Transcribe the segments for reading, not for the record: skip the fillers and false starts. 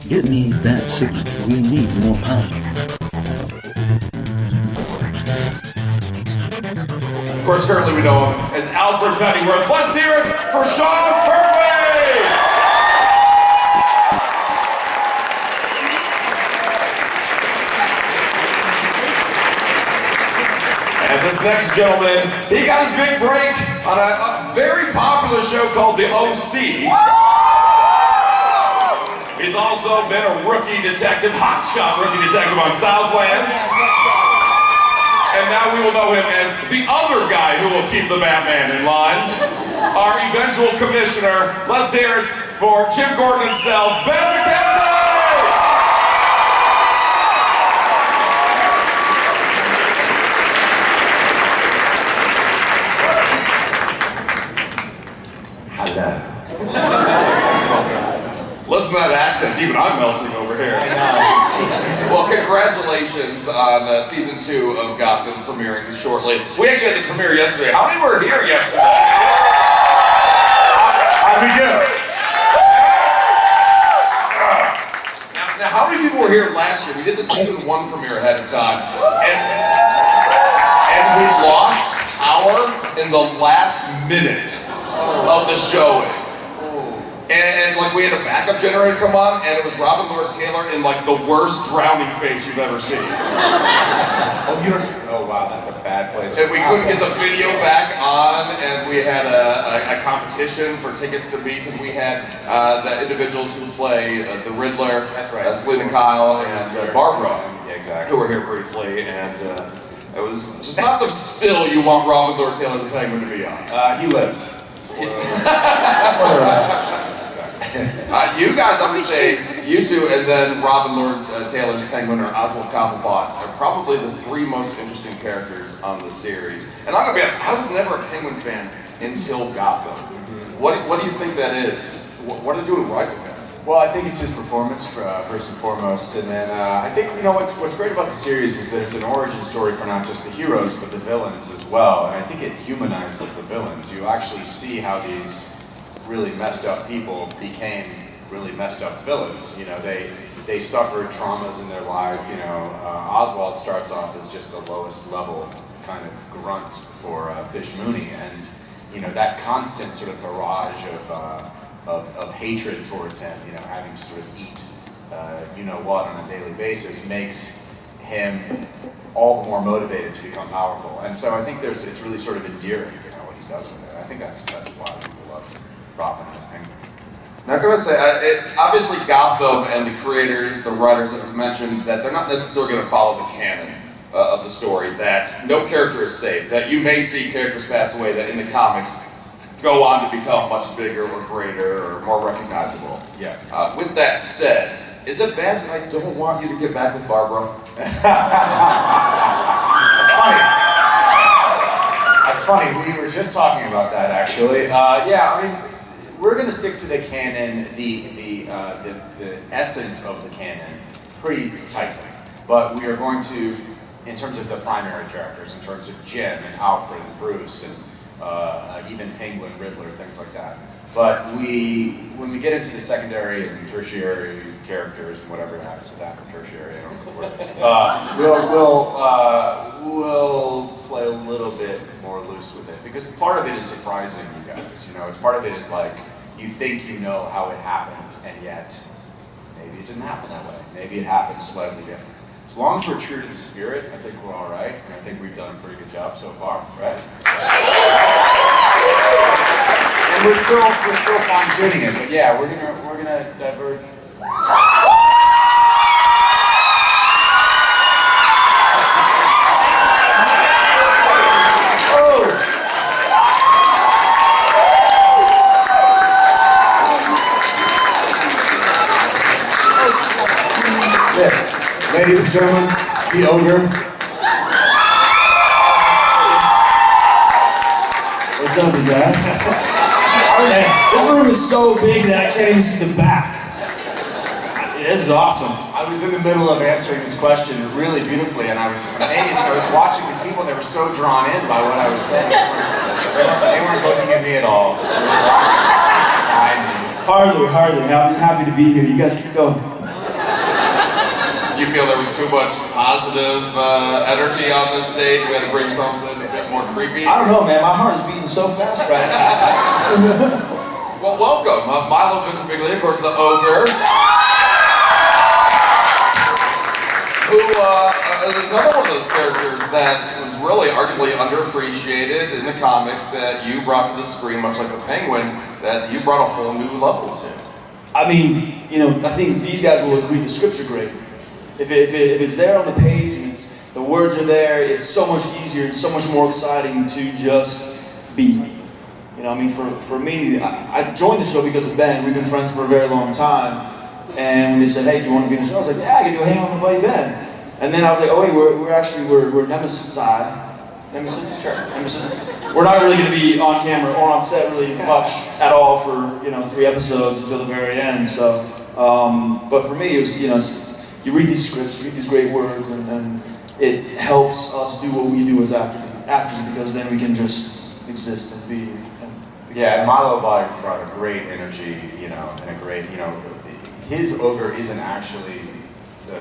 Get me that signal. We need more power. Of course, currently we know him as Alfred Pennyworth. Let's hear it for Sean Pertwee! And this next gentleman, he got his big break on a very popular show called The OC. He's also been a rookie detective, hotshot rookie detective on Southland. And now we will know him as the other guy who will keep the Batman in line. Our eventual commissioner. Let's hear it for Jim Gordon himself, Ben McKenzie! Hello. Listen to that accent, even I'm melting over here. Well, congratulations on season 2 of Gotham premiering shortly. We actually had the premiere yesterday. How many were here yesterday? How'd we do? Now, how many people were here last year? We did the season 1 premiere ahead of time. And we lost power in the last minute of the showing. And like we had a backup generator come on, and it was Robin Lord Taylor in like the worst drowning face you've ever seen. Oh wow, that's a bad place. And we couldn't get the video back on, and we had a competition for tickets to meet, because we had the individuals who play the Riddler, that's right, Selena Kyle and Barbara, yeah, exactly, who were here briefly, and it was just not the still you want Robin Lord Taylor the Penguin to be on. He lives. You guys, I'm gonna say, you two, and then Robin Lord Taylor's Penguin or Oswald Cobblepot are probably the 3 most interesting characters on the series. And I'm gonna be honest, I was never a Penguin fan until Gotham. What do you think that is? What are they doing right with him? Well, I think it's his performance first and foremost, and then I think what's great about the series is that it's an origin story for not just the heroes but the villains as well. And I think it humanizes the villains. You actually see how these really messed up people became really messed up villains. You know, they suffered traumas in their life. You know, Oswald starts off as just the lowest level kind of grunt for Fish Mooney, and you know that constant sort of barrage of hatred towards him, you know, having to sort of eat you know what on a daily basis makes him all the more motivated to become powerful. And so I think it's really sort of endearing, you know, what he does with it. I think that's why people love Robin as Penguin. Now, I'm going to say, obviously Gotham and the creators, the writers have mentioned that they're not necessarily going to follow the canon of the story, that no character is safe, that you may see characters pass away that in the comics go on to become much bigger or greater or more recognizable. Yeah. With that said, is it bad that I don't want you to get back with Barbara? That's funny. That's funny. We were just talking about that, actually. Yeah, I mean, we're going to stick to the canon, the essence of the canon, pretty tightly. But we are going to, in terms of the primary characters, in terms of Jim and Alfred and Bruce and even Penguin, Riddler, things like that. But when we get into the secondary and tertiary characters and whatever happens after tertiary, I don't know the word, we'll play a little bit more loose with it, because part of it is surprising you guys. You know, it's part of it is like you think you know how it happened, and yet maybe it didn't happen that way. Maybe it happened slightly different. As long as we're true to the spirit, I think we're all right, and I think we've done a pretty good job so far, right? And we're still fine-tuning it, but yeah, we're gonna diverge. Sit. Ladies and gentlemen, the ogre. What's up, you guys? This room is so big that I can't even see the back. This is awesome. I was in the middle of answering this question really beautifully, and I was amazed. I was watching these people, and they were so drawn in by what I was saying. They weren't looking at me at all. Hardly. I'm happy to be here. You guys keep going. You feel there was too much positive energy on this stage? We had to bring something a bit more creepy? I don't know, man. My heart is beating so fast right now. Well, welcome. Milo Ventimiglia, of course, the ogre. Who is another one of those characters that was really arguably underappreciated in the comics that you brought to the screen, much like the Penguin, that you brought a whole new level to. I mean, you know, I think these guys will agree the scripts are great. If it's there on the page and the words are there, it's so much easier and so much more exciting to just be. You know, I mean, for me, I joined the show because of Ben. We've been friends for a very long time. And they said, hey, do you want to be in the show? I was like, yeah, I can do a hang with my buddy Ben. And then I was like, oh wait, we're nemesis. Nemesis? Sure. Nemesis. We're not really going to be on camera or on set really much at all for, 3 episodes until the very end. So, but for me, it was, you read these scripts, you read these great words, and it helps us do what we do as actors because then we can just exist and be. Yeah, and Milo brought a great energy, and a great, his ogre isn't actually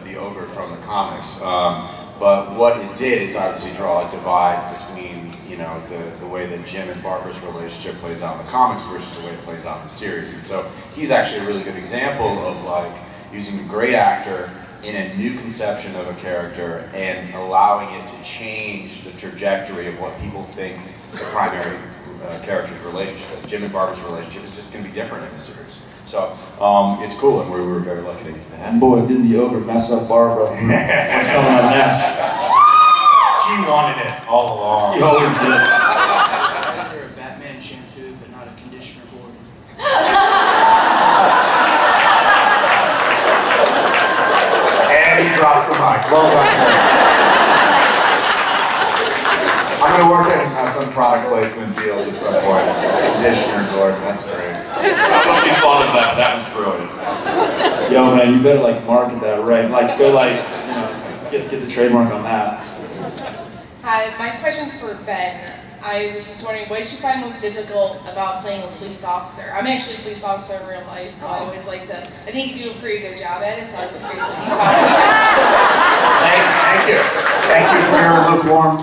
the ogre from the comics, but what it did is obviously draw a divide between, the way that Jim and Barbara's relationship plays out in the comics versus the way it plays out in the series. And so he's actually a really good example of using a great actor in a new conception of a character and allowing it to change the trajectory of what people think the primary character's relationship is. Jim and Barbara's relationship is just going to be different in this series. So it's cool, and we were very lucky to get to have it. Boy, didn't the ogre mess up Barbara. What's coming up next? She wanted it all along. He always did. Is there a Batman shampoo but not a conditioner board? And he drops the mic. Well done, sir. I'm going to work in some product placement deals at some point. Conditioner, Gordon, that's great. Nobody thought of that. That was brilliant. Yo, man, you better market that right. Get the trademark on that. Hi, my question's for Ben. I was just wondering, what did you find most difficult about playing a police officer? I'm actually a police officer in real life, so I always like to, I think you do a pretty good job at it, so I'm just curious what you found. Thank you. Thank you for your lukewarm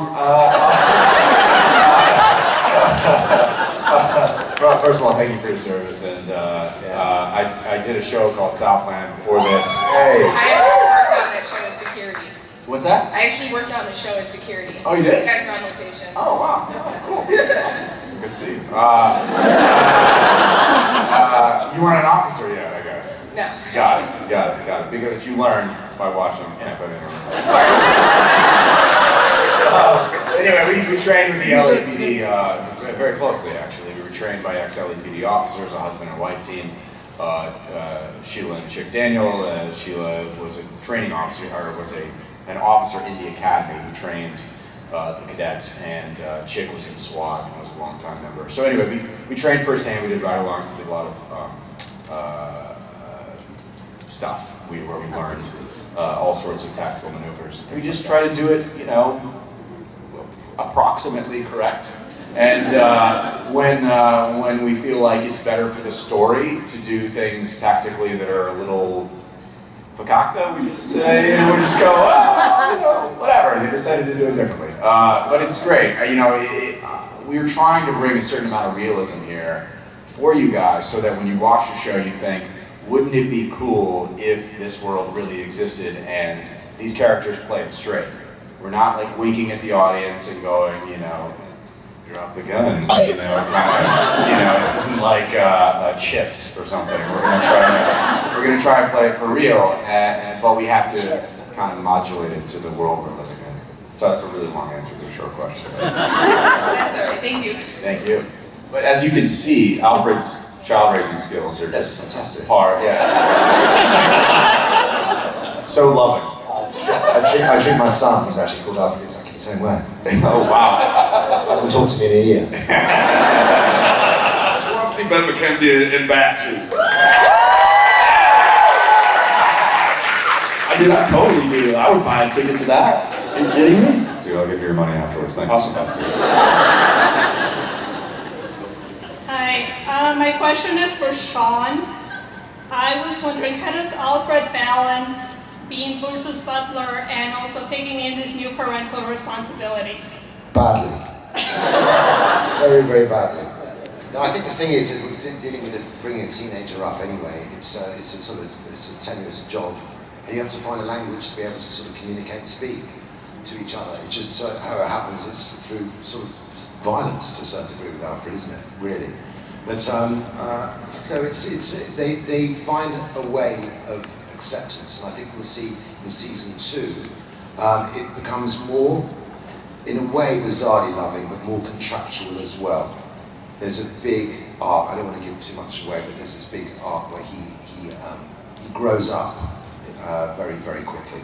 Well, first of all, thank you for your service, and I did a show called Southland before this. I actually worked on that show as security. What's that? I actually worked on the show as security. Oh, you did? You guys were on location. Oh, wow. Yeah, cool. Awesome. Good to see you. You weren't an officer yet, I guess. No. Got it. Because you learned by watching Camp on Internet. Anyway, we trained with the LAPD very closely, actually. We were trained by ex-LAPD officers, a husband and wife team. Sheila and Chick Daniel. Sheila was a training officer, or was an officer in the academy who trained the cadets, and Chick was in SWAT and was a long-time member. So anyway, we trained firsthand. We did ride-alongs. We did a lot of stuff where we learned all sorts of tactical maneuvers. We just try to do it, approximately correct. And when we feel like it's better for the story to do things tactically that are a little fakakta, we just go, whatever. They decided to do it differently. But it's great. We were trying to bring a certain amount of realism here for you guys, so that when you watch the show, you think, wouldn't it be cool if this world really existed and these characters played straight? We're not winking at the audience and going, drop the gun, this isn't like Chips or something. We're gonna try and play it for real, but we have to kind of modulate it to the world we're living in. So that's a really long answer to a short question. That's all right, thank you. Thank you. But as you can see, Alfred's child raising skills are That's fantastic. So loving. I treat my son, who's actually called Alfred, exactly the same way. Oh wow. Hasn't talked to me in a year. I want to see Ben McKenzie in Bat too. I totally do. I would buy a ticket to that. Are you kidding me? Dude, I'll give you your money afterwards. Thank you. Awesome. Hi, my question is for Sean. I was wondering, how does Alfred balance being Bruce's butler and also taking in these new parental responsibilities? Badly. Very, very badly. No, I think the thing is, dealing with bringing a teenager up anyway, it's a tenuous job, and you have to find a language to be able to sort of communicate and speak to each other. It's just how it happens. It's through sort of violence to a certain degree with Alfred, isn't it? Really. But so they find a way of acceptance, and I think we'll see in season 2, it becomes more, in a way, bizarrely loving, but more contractual as well. There's a big arc. I don't want to give too much away, but there's this big arc where he grows up very, very quickly,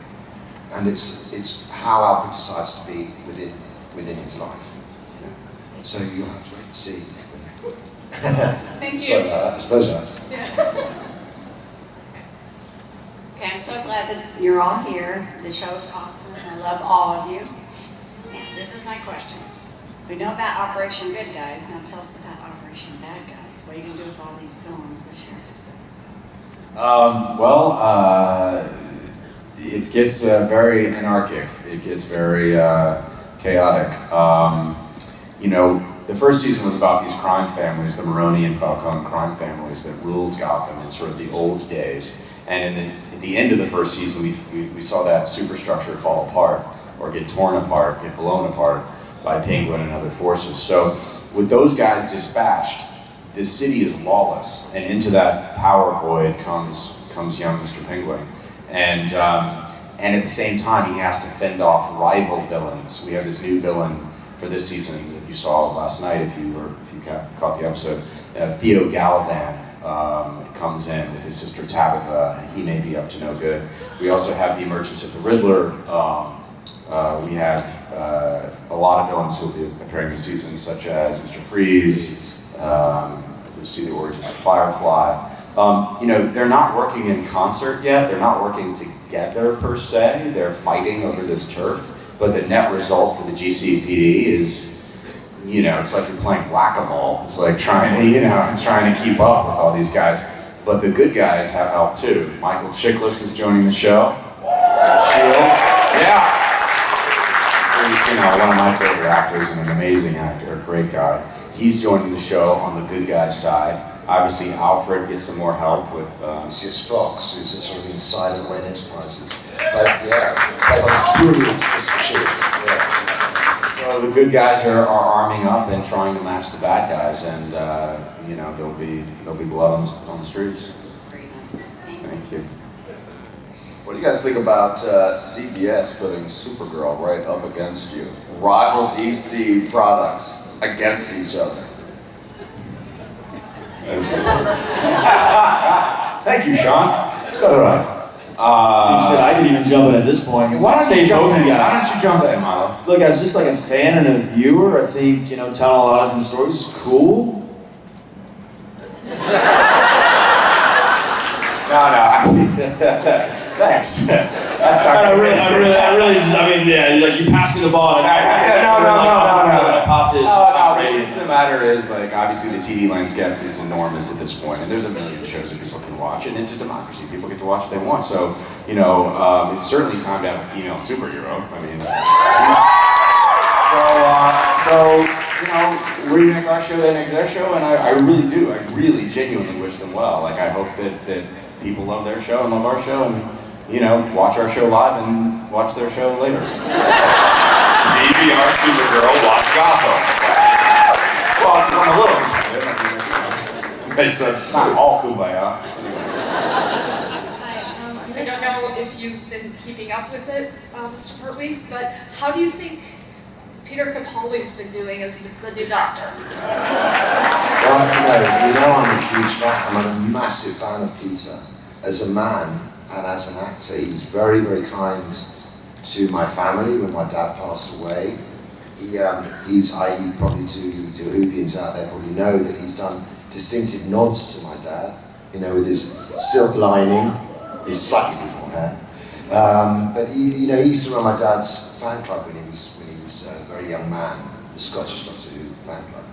and it's how Alfred decides to be within his life. You know? So you'll have to wait and see. Thank you. Sorry about that. It's a pleasure. Yeah. Okay, I'm so glad that you're all here. The show is awesome. I love all of you. And this is my question. We know about Operation Good Guys. Now tell us about Operation Bad Guys. What are you going to do with all these villains this year? It gets very anarchic. It gets very chaotic. You know, the first season was about these crime families, the Maroni and Falcone crime families that ruled Gotham in sort of the old days. And at the end of the first season, we saw that superstructure fall apart, or get torn apart, get blown apart by Penguin and other forces. So with those guys dispatched, the city is lawless, and into that power void comes young Mr. Penguin. And at the same time, he has to fend off rival villains. We have this new villain for this season that you saw last night, if you caught the episode. Theo Gallivan comes in with his sister Tabitha, and he may be up to no good. We also have the emergence of the Riddler. We have a lot of villains who will be appearing this season, such as Mr. Freeze. We'll see the origins of Firefly. You know, they're not working in concert yet. They're not working together per se. They're fighting over this turf. But the net result for the GCPD is, you know, it's like you're playing whack-a-mole. It's like trying to keep up with all these guys. But the good guys have help too. Michael Chiklis is joining the show. Shield. Yeah. He's, you know, one of my favorite actors and an amazing actor, a great guy. He's joining the show on the good guys side. Obviously, Alfred gets some more help with... Lucius Fox, who's a sort of inside of Wayne Enterprises. But yeah, they got brilliant Mr. Shield. Yeah. So the good guys are arming up and trying to match the bad guys, and you know, there'll be blood on the streets. Thank you. What do you guys think about CBS putting Supergirl right up against you? Rival DC products against each other. Thank you, Sean. It's got it right. I could even jump in at this point. Why don't Say you jump both in? of you Why guys. don't you jump in, Milo? Look, as just like a fan and a viewer, I think, you know, telling a lot of different stories is cool. Thanks. That's not I really just, I mean, yeah, like you passed me the ball. No. I popped it. The truth of the matter is, like, obviously the TV landscape is enormous at this point, and there's a million shows that people can watch, and it's a democracy. People get to watch what they want. So, you know, it's certainly time to have a female superhero. I mean, so you know, we make our show, they make their show, and I really do. I really genuinely wish them well. Like, I hope that people love their show and love our show, and you know, watch our show live and watch their show later. DVR Supergirl, watch Gotham. Well, I'm a little competitive. Makes sense. Not all kumbaya. I don't know if you've been keeping up with it, Mr. Pertwee, but how do you think Peter Capaldi's been doing as the new Doctor? Well, you know I'm a huge fan. I'm a massive fan of Peter. As a man and as an actor, he was very, very kind to my family when my dad passed away. He's probably to Whovians out there probably know that he's done distinctive nods to my dad, you know, with his silk lining, his slightly different hair. But he used to run my dad's fan club when he was a very young man, the Scottish Doctor Who fan club.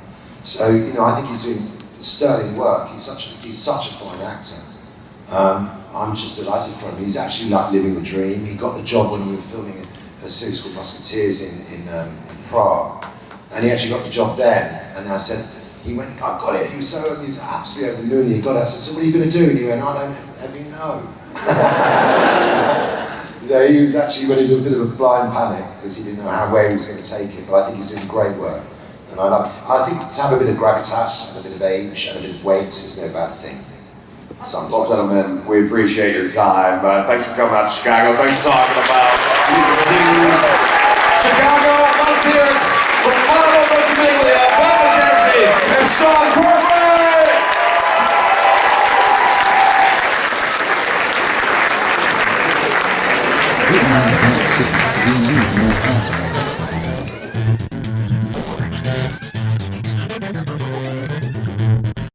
So, you know, I think he's doing sterling work. He's such a fine actor. I'm just delighted for him. He's actually like living the dream. He got the job when we were filming a series called Musketeers in Prague, and he actually got the job then. And I said, he went, I got it. He was absolutely over the moon. He got it. I said, so what are you going to do? And he went, I don't ever know. So he was actually went into a bit of a blind panic because he didn't know where he was going to take it. But I think he's doing great work. And I think to have a bit of gravitas and a bit of age and a bit of weight is no bad thing. Well, gentlemen, we appreciate your time. Thanks for coming out to Chicago. Thanks for talking about season 2. Chicago, let's hear it for Paolo Ventimiglia, Ben McCarthy, and Sean Pearl.